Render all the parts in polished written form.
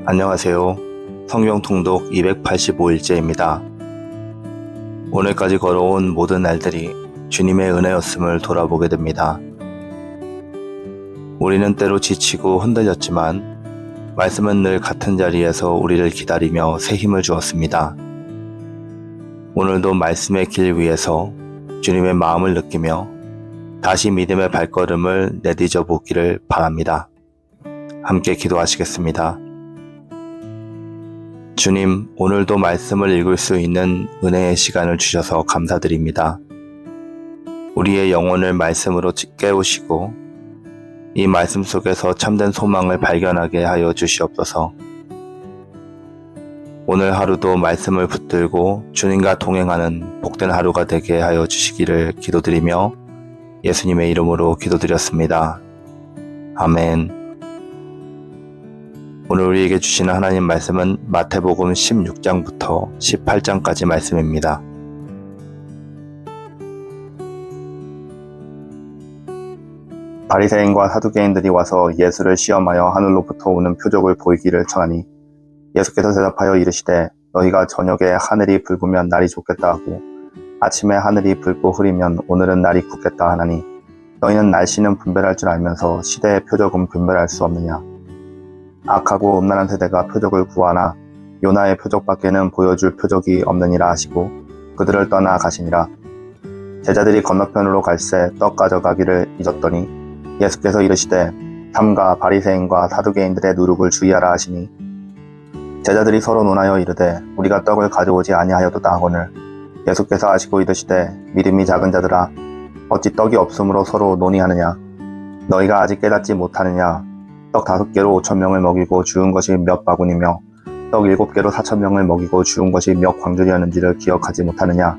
안녕하세요. 성경 통독 285일째입니다. 오늘까지 걸어온 모든 날들이 주님의 은혜였음을 돌아보게 됩니다. 우리는 때로 지치고 흔들렸지만 말씀은 늘 같은 자리에서 우리를 기다리며 새 힘을 주었습니다. 오늘도 말씀의 길 위에서 주님의 마음을 느끼며 다시 믿음의 발걸음을 내디뎌 보기를 바랍니다. 함께 기도하시겠습니다. 주님, 오늘도 말씀을 읽을 수 있는 은혜의 시간을 주셔서 감사드립니다. 우리의 영혼을 말씀으로 깨우시고 이 말씀 속에서 참된 소망을 발견하게 하여 주시옵소서. 오늘 하루도 말씀을 붙들고 주님과 동행하는 복된 하루가 되게 하여 주시기를 기도드리며 예수님의 이름으로 기도드렸습니다. 아멘. 오늘 우리에게 주시는 하나님 말씀은 마태복음 16장부터 18장까지 말씀입니다. 바리새인과 사두개인들이 와서 예수를 시험하여 하늘로부터 오는 표적을 보이기를 청하니 예수께서 대답하여 이르시되 너희가 저녁에 하늘이 붉으면 날이 좋겠다 하고 아침에 하늘이 붉고 흐리면 오늘은 날이 굳겠다 하나니 너희는 날씨는 분별할 줄 알면서 시대의 표적은 분별할 수 없느냐. 악하고 음란한 세대가 표적을 구하나 요나의 표적밖에는 보여줄 표적이 없느니라 하시고 그들을 떠나 가시니라. 제자들이 건너편으로 갈새 떡 가져가기를 잊었더니 예수께서 이르시되 삼가 바리새인과 사두개인들의 누룩을 주의하라 하시니 제자들이 서로 논하여 이르되 우리가 떡을 가져오지 아니하여도다 하거늘 예수께서 아시고 이르시되 믿음이 작은 자들아 어찌 떡이 없으므로 서로 논의하느냐. 너희가 아직 깨닫지 못하느냐. 떡 5개로 5,000명을 먹이고 주운 것이 몇 바구니며 떡 7개로 4,000명을 먹이고 주운 것이 몇 광주리였는지를 기억하지 못하느냐.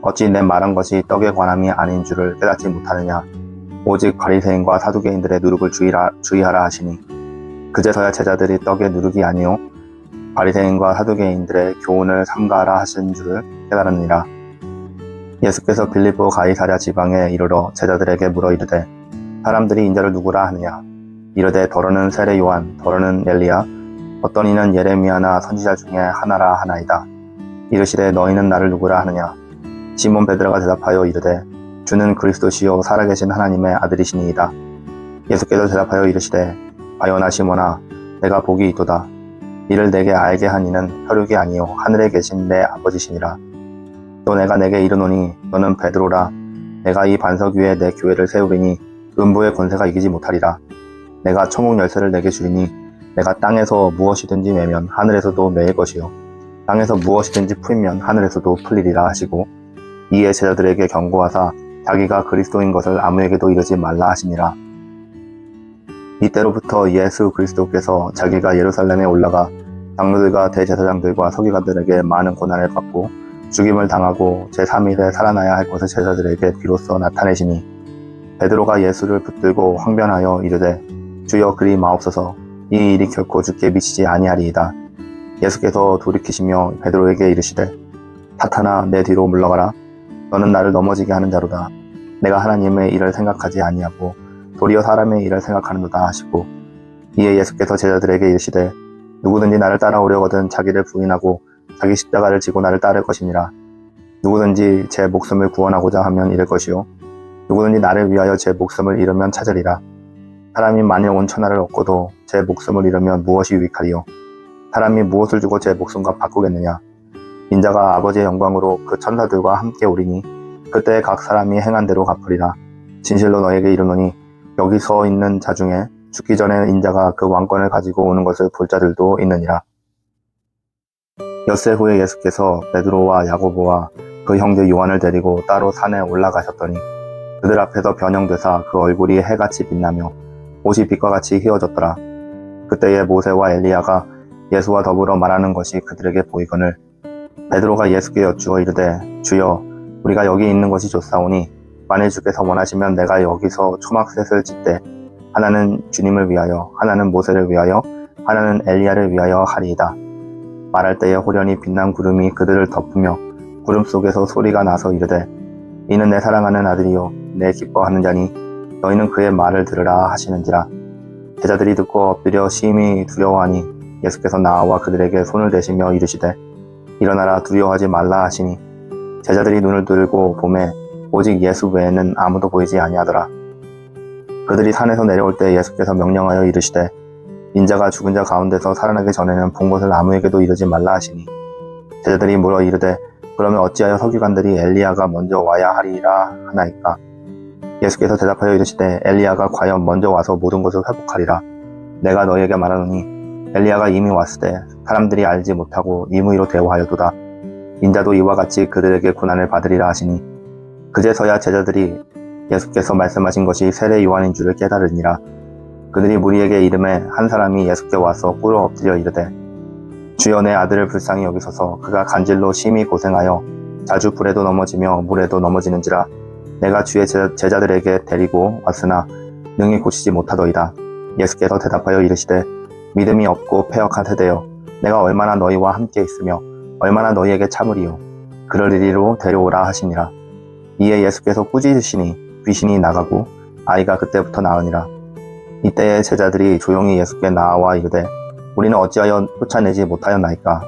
어찌 내 말한 것이 떡에 관함이 아닌 줄을 깨닫지 못하느냐. 오직 바리새인과 사두개인들의 누룩을 주의하라 하시니 그제서야 제자들이 떡의 누룩이 아니요 바리새인과 사두개인들의 교훈을 삼가하라 하신 줄을 깨달았느니라. 예수께서 빌립보 가이사랴 지방에 이르러 제자들에게 물어 이르되 사람들이 인자를 누구라 하느냐. 이르되 더러는 세례 요한, 더러는 엘리야, 어떤 이는 예레미야나 선지자 중에 하나라 하나이다. 이르시되 너희는 나를 누구라 하느냐. 시몬 베드로가 대답하여 이르되 주는 그리스도시요 살아계신 하나님의 아들이시니이다. 예수께서 대답하여 이르시되 바요나 시몬아 내가 복이 있도다. 이를 내게 알게 한 이는 혈육이 아니요 하늘에 계신 내 아버지시니라. 또 내가 내게 이르노니 너는 베드로라. 내가 이 반석 위에 내 교회를 세우리니 음부의 권세가 이기지 못하리라. 내가 천국 열쇠를 내게 주리니 내가 땅에서 무엇이든지 매면 하늘에서도 매일 것이요 땅에서 무엇이든지 풀면 하늘에서도 풀리리라 하시고 이에 제자들에게 경고하사 자기가 그리스도인 것을 아무에게도 이르지 말라 하시니라. 이때로부터 예수 그리스도께서 자기가 예루살렘에 올라가 장로들과 대제사장들과 서기관들에게 많은 고난을 받고 죽임을 당하고 제3일에 살아나야 할 것을 제자들에게 비로소 나타내시니 베드로가 예수를 붙들고 황변하여 이르되 주여 그리 마옵소서. 이 일이 결코 주께 미치지 아니하리이다. 예수께서 돌이키시며 베드로에게 이르시되 사탄아 내 뒤로 물러가라. 너는 나를 넘어지게 하는 자로다. 내가 하나님의 일을 생각하지 아니하고 도리어 사람의 일을 생각하는도다 하시고 이에 예수께서 제자들에게 이르시되 누구든지 나를 따라오려거든 자기를 부인하고 자기 십자가를 지고 나를 따를 것이니라. 누구든지 제 목숨을 구원하고자 하면 잃을 것이요 누구든지 나를 위하여 제 목숨을 잃으면 찾으리라. 사람이 만일 온 천하를 얻고도 제 목숨을 잃으면 무엇이 유익하리요. 사람이 무엇을 주고 제 목숨과 바꾸겠느냐. 인자가 아버지의 영광으로 그 천사들과 함께 오리니 그때 각 사람이 행한 대로 갚으리라. 진실로 너에게 이르노니 여기 서 있는 자 중에 죽기 전에 인자가 그 왕권을 가지고 오는 것을 볼 자들도 있느니라. 엿새 후에 예수께서 베드로와 야고보와 그 형제 요한을 데리고 따로 산에 올라가셨더니 그들 앞에서 변형되사 그 얼굴이 해같이 빛나며 옷이 빛과 같이 휘어졌더라. 그때에 모세와 엘리야가 예수와 더불어 말하는 것이 그들에게 보이거늘 베드로가 예수께 여쭈어 이르되 주여 우리가 여기 있는 것이 좋사오니 만일 주께서 원하시면 내가 여기서 초막셋을 짓되 하나는 주님을 위하여 하나는 모세를 위하여 하나는 엘리야를 위하여 하리이다. 말할 때에 호련히 빛난 구름이 그들을 덮으며 구름 속에서 소리가 나서 이르되 이는 내 사랑하는 아들이요 내 기뻐하는 자니 너희는 그의 말을 들으라 하시는지라. 제자들이 듣고 엎드려 심히 두려워하니 예수께서 나와 그들에게 손을 대시며 이르시되 일어나라 두려워하지 말라 하시니 제자들이 눈을 들고 보매 오직 예수 외에는 아무도 보이지 아니하더라. 그들이 산에서 내려올 때 예수께서 명령하여 이르시되 인자가 죽은 자 가운데서 살아나기 전에는 본 것을 아무에게도 이르지 말라 하시니 제자들이 물어 이르되 그러면 어찌하여 서기관들이 엘리야가 먼저 와야 하리라 하나이까? 예수께서 대답하여 이르시되 엘리야가 과연 먼저 와서 모든 것을 회복하리라. 내가 너희에게 말하노니 엘리야가 이미 왔을 때 사람들이 알지 못하고 임의로 대우하여도다. 인자도 이와 같이 그들에게 고난을 받으리라 하시니 그제서야 제자들이 예수께서 말씀하신 것이 세례 요한인 줄을 깨달으니라. 그들이 무리에게 이름에 한 사람이 예수께 와서 꿇어 엎드려 이르되 주여 내 아들을 불쌍히 여기소서. 그가 간질로 심히 고생하여 자주 불에도 넘어지며 물에도 넘어지는지라. 내가 주의 제자들에게 데리고 왔으나 능히 고치지 못하더이다. 예수께서 대답하여 이르시되 믿음이 없고 패역한 세대여, 내가 얼마나 너희와 함께 있으며 얼마나 너희에게 참으리요. 그를 이리로 데려오라 하시니라. 이에 예수께서 꾸짖으시니 귀신이 나가고 아이가 그때부터 나으니라. 이때에 제자들이 조용히 예수께 나와 이르되 우리는 어찌하여 쫓아내지 못하였나이까?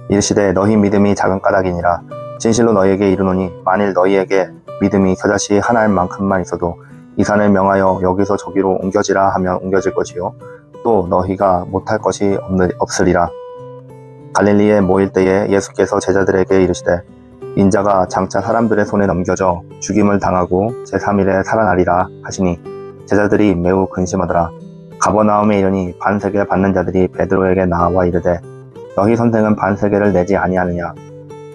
이르시되 너희 믿음이 작은 까닭이니라. 진실로 너희에게 이르노니 만일 너희에게 믿음이 겨자씨 하나만큼만 있어도 이 산을 명하여 여기서 저기로 옮겨지라 하면 옮겨질 것이요 또 너희가 못할 것이 없으리라. 갈릴리에 모일 때에 예수께서 제자들에게 이르시되 인자가 장차 사람들의 손에 넘겨져 죽임을 당하고 제3일에 살아나리라 하시니 제자들이 매우 근심하더라. 가버나움에 이르니 반세계 받는 자들이 베드로에게 나와 이르되 너희 선생은 반세계를 내지 아니하느냐?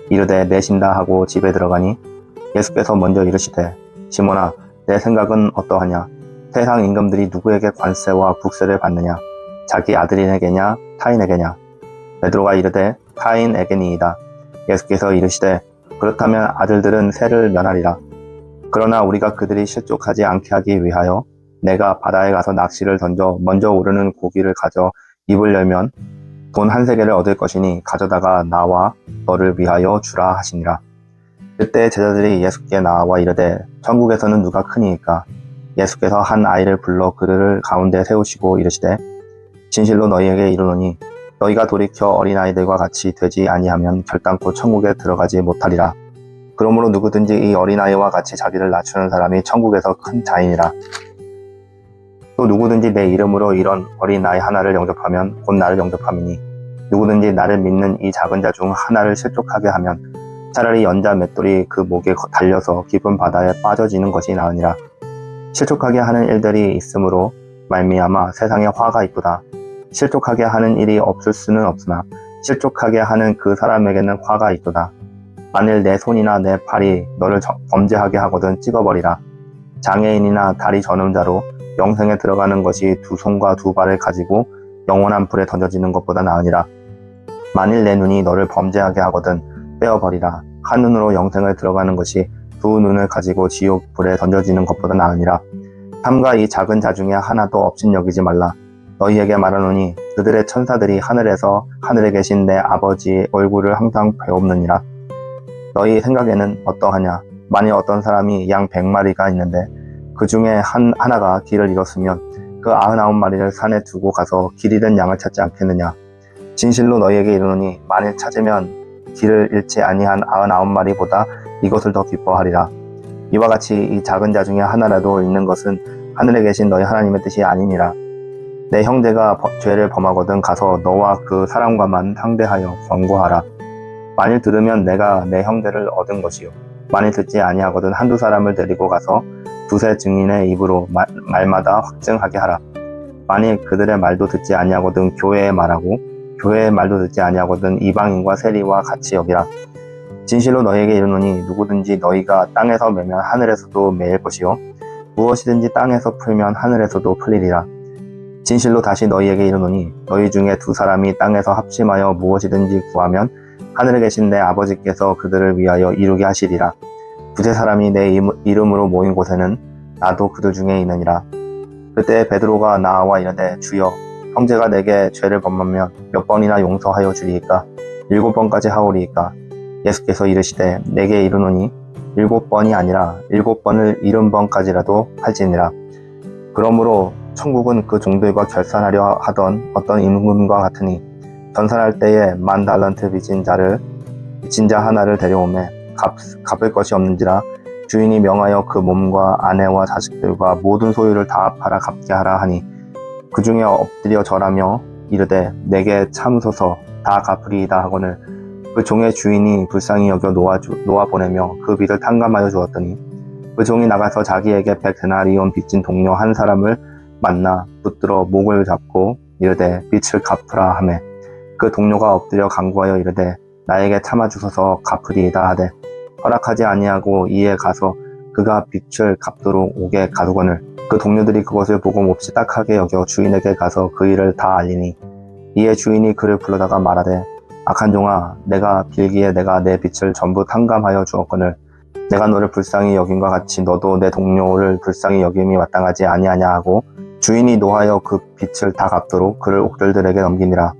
이르되 내신다 하고 집에 들어가니 예수께서 먼저 이르시되 시몬아 내 생각은 어떠하냐? 세상 임금들이 누구에게 관세와 국세를 받느냐? 자기 아들에게냐 타인에게냐? 베드로가 이르되 타인에게니이다. 예수께서 이르시되 그렇다면 아들들은 세를 면하리라. 그러나 우리가 그들이 실족하지 않게 하기 위하여 내가 바다에 가서 낚시를 던져 먼저 오르는 고기를 가져 입을 열면 돈 한 세겔을 얻을 것이니 가져다가 나와 너를 위하여 주라 하시니라. 그때 제자들이 예수께 나와 이르되 천국에서는 누가 크니이까? 예수께서 한 아이를 불러 그를 가운데 세우시고 이르시되 진실로 너희에게 이르노니 너희가 돌이켜 어린아이들과 같이 되지 아니하면 결단코 천국에 들어가지 못하리라. 그러므로 누구든지 이 어린아이와 같이 자기를 낮추는 사람이 천국에서 큰 자이니라. 또 누구든지 내 이름으로 이런 어린아이 하나를 영접하면 곧 나를 영접함이니 누구든지 나를 믿는 이 작은 자 중 하나를 실족하게 하면 차라리 연자 맷돌이 그 목에 달려서 깊은 바다에 빠져지는 것이 나으니라. 실족하게 하는 일들이 있으므로 말미암아 세상에 화가 있도다. 실족하게 하는 일이 없을 수는 없으나 실족하게 하는 그 사람에게는 화가 있도다. 만일 내 손이나 내 발이 너를 범죄하게 하거든 찍어버리라. 장애인이나 다리 저는 자로 영생에 들어가는 것이 두 손과 두 발을 가지고 영원한 불에 던져지는 것보다 나으니라. 만일 내 눈이 너를 범죄하게 하거든 빼어버리라. 한 눈으로 영생을 들어가는 것이 두 눈을 가지고 지옥 불에 던져지는 것보다 나으니라. 삼가 이 작은 자 중에 하나도 업신여기지 말라. 너희에게 말하노니 그들의 천사들이 하늘에 계신 내 아버지의 얼굴을 항상 배옵느니라. 너희 생각에는 어떠하냐? 만일 어떤 사람이 양 100마리가 있는데 그 중에 하나가 길을 잃었으면 그 99마리를 산에 두고 가서 길 잃은 양을 찾지 않겠느냐? 진실로 너희에게 이르노니 만일 찾으면 길을 잃지 아니한 99마리보다 이것을 더 기뻐하리라. 이와 같이 이 작은 자 중에 하나라도 잃는 것은 하늘에 계신 너희 하나님의 뜻이 아니니라. 내 형제가 죄를 범하거든 가서 너와 그 사람과만 상대하여 권고하라. 만일 들으면 내가 내 형제를 얻은 것이요 만일 듣지 아니하거든 한두 사람을 데리고 가서 두세 증인의 입으로 말마다 확증하게 하라. 만일 그들의 말도 듣지 아니하거든 교회의 말하고 교회의 말도 듣지 아니하거든 이방인과 세리와 같이 여기라. 진실로 너희에게 이르노니 누구든지 너희가 땅에서 매면 하늘에서도 매일 것이요 무엇이든지 땅에서 풀면 하늘에서도 풀리리라. 진실로 다시 너희에게 이르노니 너희 중에 두 사람이 땅에서 합심하여 무엇이든지 구하면 하늘에 계신 내 아버지께서 그들을 위하여 이루게 하시리라. 두세 사람이 내 이름으로 모인 곳에는 나도 그들 중에 있느니라. 그때 베드로가 나와 이르되 주여 형제가 내게 죄를 범하면 몇 번이나 용서하여 주리이까? 7번까지 하오리이까? 예수께서 이르시되 내게 이르노니 7번이 아니라 7번을 70번까지라도 할지니라. 그러므로 천국은 그 종들과 결산하려 하던 어떤 임금과 같으니 전산할 때에 10,000달란트 빚진 자 하나를 데려오매 갚을 것이 없는지라 주인이 명하여 그 몸과 아내와 자식들과 모든 소유를 다 팔아 갚게 하라 하니 그 중에 엎드려 절하며 이르되 내게 참소서 다 갚으리이다 하거늘 그 종의 주인이 불쌍히 여겨 놓아 보내며 그 빚을 탕감하여 주었더니 그 종이 나가서 자기에게 100데나리온 빚진 동료 한 사람을 만나 붙들어 목을 잡고 이르되 빚을 갚으라 하매 그 동료가 엎드려 간구하여 이르되 나에게 참아주소서 갚으리이다 하되 허락하지 아니하고 이에 가서 그가 빚을 갚도록 오게 가두거늘 그 동료들이 그것을 보고 몹시 딱하게 여겨 주인에게 가서 그 일을 다 알리니 이에 주인이 그를 불러다가 말하되 악한 종아 내가 빌기에 내가 내 빚을 전부 탕감하여 주었거늘 내가 너를 불쌍히 여김과 같이 너도 내 동료를 불쌍히 여김이 마땅하지 아니하냐 하고 주인이 노하여 그 빚을 다 갚도록 그를 옥졸들에게 넘기니라.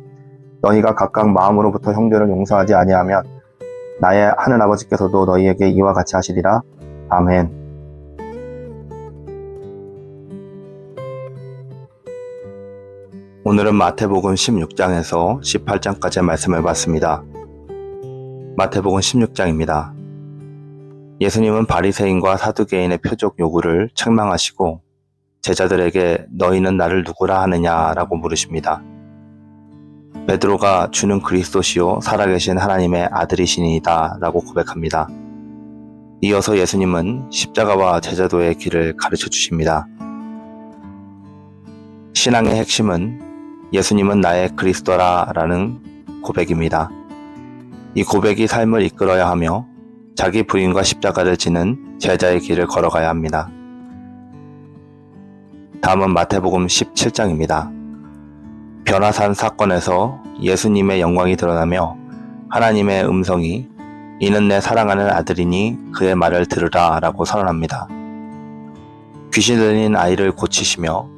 너희가 각각 마음으로부터 형제를 용서하지 아니하면 나의 하늘아버지께서도 너희에게 이와 같이 하시리라. 아멘. 오늘은 마태복음 16장에서 18장까지의 말씀을 봤습니다. 마태복음 16장입니다. 예수님은 바리새인과 사두개인의 표적 요구를 책망하시고 제자들에게 너희는 나를 누구라 하느냐라고 물으십니다. 베드로가 주는 그리스도시요 살아계신 하나님의 아들이시니이다 라고 고백합니다. 이어서 예수님은 십자가와 제자도의 길을 가르쳐 주십니다. 신앙의 핵심은 예수님은 나의 그리스도라 라는 고백입니다. 이 고백이 삶을 이끌어야 하며 자기 부인과 십자가를 지는 제자의 길을 걸어가야 합니다. 다음은 마태복음 17장입니다. 변화산 사건에서 예수님의 영광이 드러나며 하나님의 음성이 이는 내 사랑하는 아들이니 그의 말을 들으라 라고 선언합니다. 귀신 들린 아이를 고치시며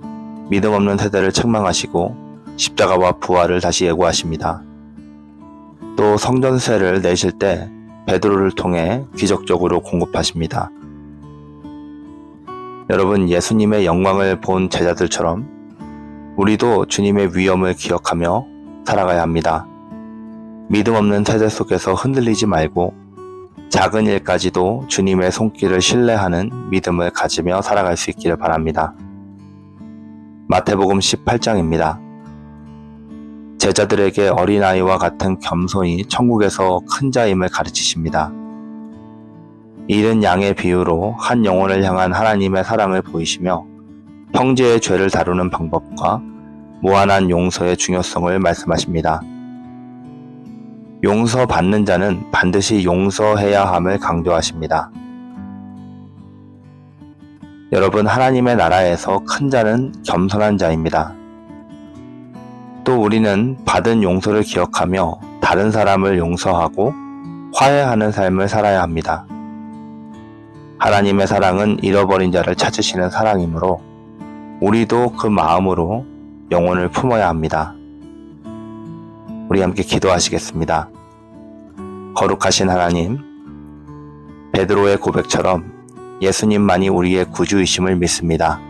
믿음 없는 세대를 책망하시고 십자가와 부활을 다시 예고하십니다. 또 성전세를 내실 때 베드로를 통해 기적적으로 공급하십니다. 여러분, 예수님의 영광을 본 제자들처럼 우리도 주님의 위엄을 기억하며 살아가야 합니다. 믿음 없는 세대 속에서 흔들리지 말고 작은 일까지도 주님의 손길을 신뢰하는 믿음을 가지며 살아갈 수 있기를 바랍니다. 마태복음 18장입니다. 제자들에게 어린아이와 같은 겸손이 천국에서 큰 자임을 가르치십니다. 이른 양의 비유로 한 영혼을 향한 하나님의 사랑을 보이시며 형제의 죄를 다루는 방법과 무한한 용서의 중요성을 말씀하십니다. 용서받는 자는 반드시 용서해야 함을 강조하십니다. 여러분, 하나님의 나라에서 큰 자는 겸손한 자입니다. 또 우리는 받은 용서를 기억하며 다른 사람을 용서하고 화해하는 삶을 살아야 합니다. 하나님의 사랑은 잃어버린 자를 찾으시는 사랑이므로 우리도 그 마음으로 영혼을 품어야 합니다. 우리 함께 기도하시겠습니다. 거룩하신 하나님, 베드로의 고백처럼 예수님만이 우리의 구주이심을 믿습니다.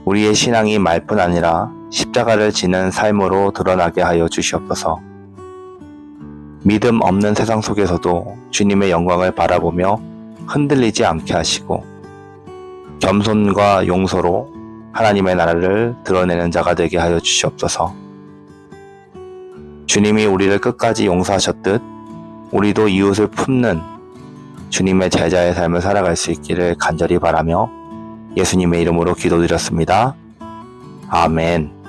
우리의 신앙이 말뿐 아니라 십자가를 지는 삶으로 드러나게 하여 주시옵소서. 믿음 없는 세상 속에서도 주님의 영광을 바라보며 흔들리지 않게 하시고 겸손과 용서로 하나님의 나라를 드러내는 자가 되게 하여 주시옵소서. 주님이 우리를 끝까지 용서하셨듯 우리도 이웃을 품는 주님의 제자의 삶을 살아갈 수 있기를 간절히 바라며 예수님의 이름으로 기도드렸습니다. 아멘.